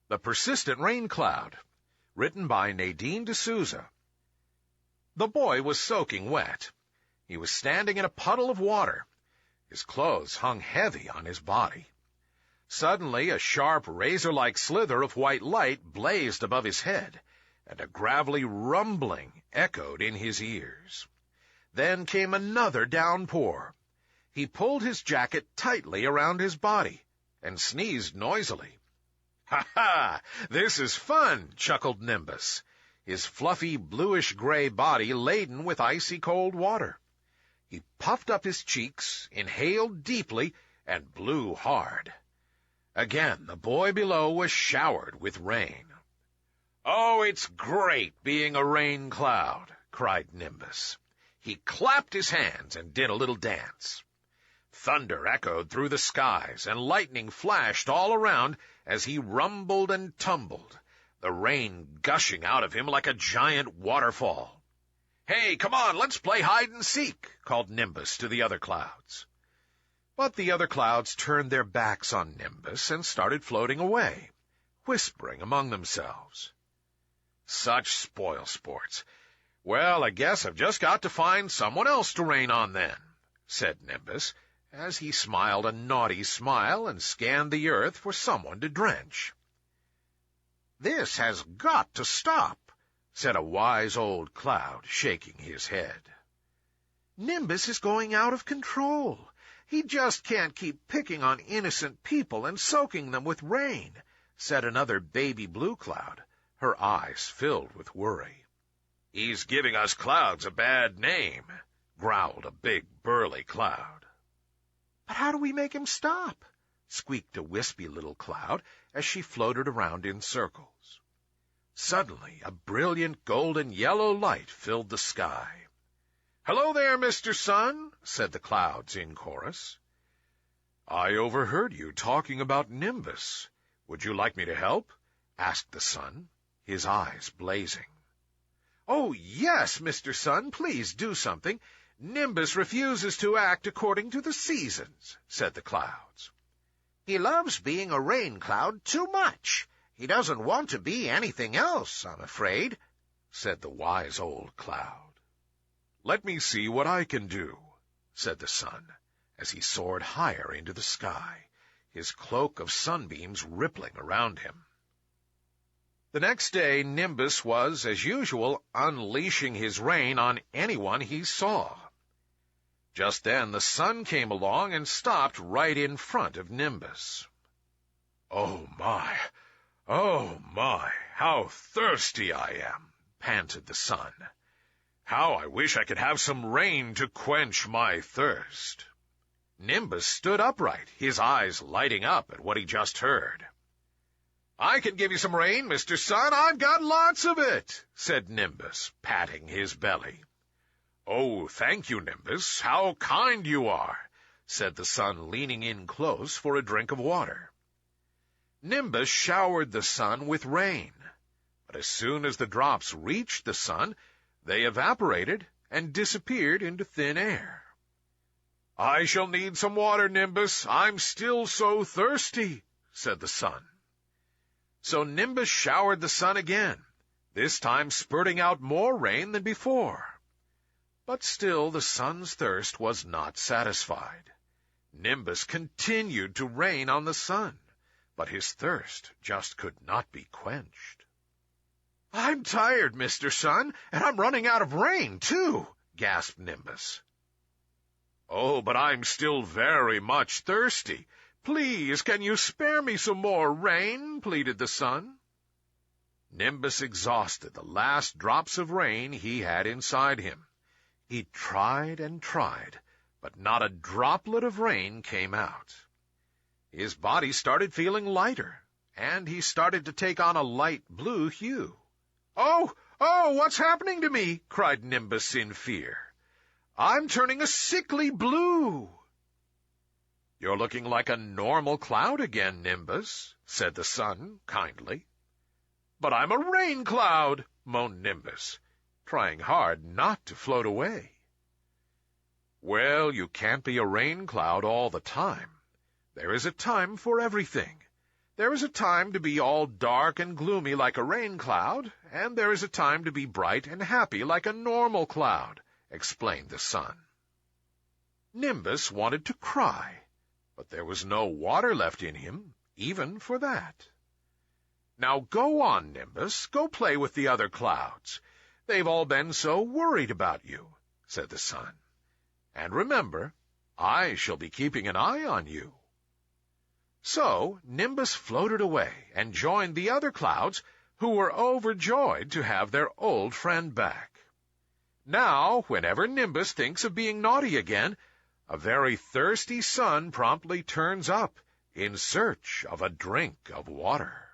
The Persistent Rain Cloud, written by Nadine D'Souza. The boy was soaking wet. He was standing in a puddle of water. His clothes hung heavy on his body. Suddenly, a sharp, razor-like slither of white light blazed above his head, and a gravelly rumbling echoed in his ears. Then came another downpour. He pulled his jacket tightly around his body and sneezed noisily. "Ha ha! This is fun," chuckled Nimbus, his fluffy bluish-gray body laden with icy cold water. He puffed up his cheeks, inhaled deeply, and blew hard. Again, the boy below was showered with rain. "Oh, it's great being a rain cloud," cried Nimbus. He clapped his hands and did a little dance. Thunder echoed through the skies, and lightning flashed all around as he rumbled and tumbled, the rain gushing out of him like a giant waterfall. "Hey, come on, let's play hide-and-seek," called Nimbus to the other clouds. But the other clouds turned their backs on Nimbus and started floating away, whispering among themselves. "Such spoil-sports. Well, I guess I've just got to find someone else to rain on then," said Nimbus, as he smiled a naughty smile and scanned the earth for someone to drench. "This has got to stop," said a wise old cloud, shaking his head. "Nimbus is going out of control. He just can't keep picking on innocent people and soaking them with rain," said another baby blue cloud, her eyes filled with worry. "He's giving us clouds a bad name," growled a big burly cloud. "But how do we make him stop?" squeaked a wispy little cloud as she floated around in circles. Suddenly, a brilliant golden yellow light filled the sky. "Hello there, Mr. Sun," said the clouds in chorus. "I overheard you talking about Nimbus. Would you like me to help?" asked the sun, his eyes blazing. "Oh, yes, Mr. Sun, please do something. Nimbus refuses to act according to the seasons," said the clouds. "He loves being a rain cloud too much. He doesn't want to be anything else, I'm afraid," said the wise old cloud. "Let me see what I can do," said the sun, as he soared higher into the sky, his cloak of sunbeams rippling around him. The next day, Nimbus was, as usual, unleashing his rain on anyone he saw. Just then the sun came along and stopped right in front of Nimbus. Oh my, how thirsty I am," panted the sun. "How I wish I could have some rain to quench my thirst." Nimbus stood upright, his eyes lighting up at what he just heard. "I can give you some rain, Mr. Sun. I've got lots of it," said Nimbus, patting his belly. "Oh, thank you, Nimbus. How kind you are," said the sun, leaning in close for a drink of water. Nimbus showered the sun with rain, but as soon as the drops reached the sun, they evaporated and disappeared into thin air. "I shall need some water, Nimbus. I'm still so thirsty," said the sun. So Nimbus showered the sun again, this time spurting out more rain than before. But still the sun's thirst was not satisfied. Nimbus continued to rain on the sun, but his thirst just could not be quenched. "I'm tired, Mr. Sun, and I'm running out of rain, too," gasped Nimbus. "Oh, but I'm still very much thirsty. Please, can you spare me some more rain?" pleaded the sun. Nimbus exhausted the last drops of rain he had inside him. He tried and tried, but not a droplet of rain came out. His body started feeling lighter, and he started to take on a light blue hue. Oh, what's happening to me?" cried Nimbus in fear. "I'm turning a sickly blue." "You're looking like a normal cloud again, Nimbus," said the sun kindly. "But I'm a rain cloud," moaned Nimbus, trying hard not to float away. "Well, you can't be a rain cloud all the time. There is a time for everything. There is a time to be all dark and gloomy like a rain cloud, and there is a time to be bright and happy like a normal cloud, explained the sun. Nimbus wanted to cry, but there was no water left in him, even for that. Now go on, Nimbus, go play with the other clouds. They've all been so worried about you, said the sun. And remember, I shall be keeping an eye on you. So Nimbus floated away and joined the other clouds, who were overjoyed to have their old friend back. Now, whenever Nimbus thinks of being naughty again, a very thirsty sun promptly turns up in search of a drink of water.